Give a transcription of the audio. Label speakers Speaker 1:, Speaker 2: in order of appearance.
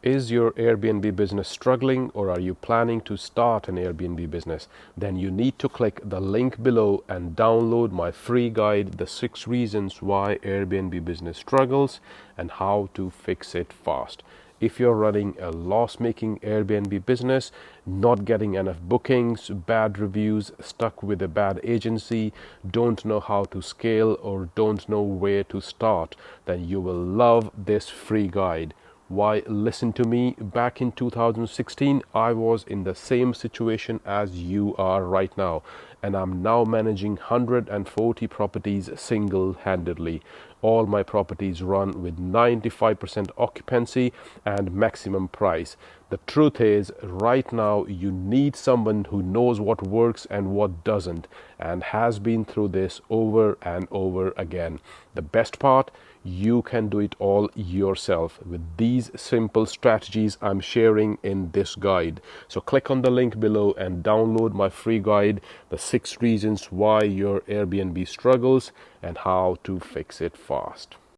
Speaker 1: Is your Airbnb business struggling, or are you planning to start an Airbnb business? Then you need to click the link below and download my free guide, The 6 Reasons Why Airbnb Business Struggles and How to Fix It Fast. If you're running a loss-making Airbnb business, not getting enough bookings, bad reviews, stuck with a bad agency, don't know how to scale, or don't know where to start, then you will love this free guide. Why, listen to me. Back in 2016, I was in the same situation as you are right now, and I'm now managing 140 properties single-handedly. All my properties run with 95% occupancy and maximum price. The truth is, right now, you need someone who knows what works and what doesn't, and has been through this over and over again. The best part, you can do it all yourself with these simple strategies I'm sharing in this guide. So click on the link below and download my free guide, The 6 Reasons Why Your Airbnb Struggles and How to Fix It Fast.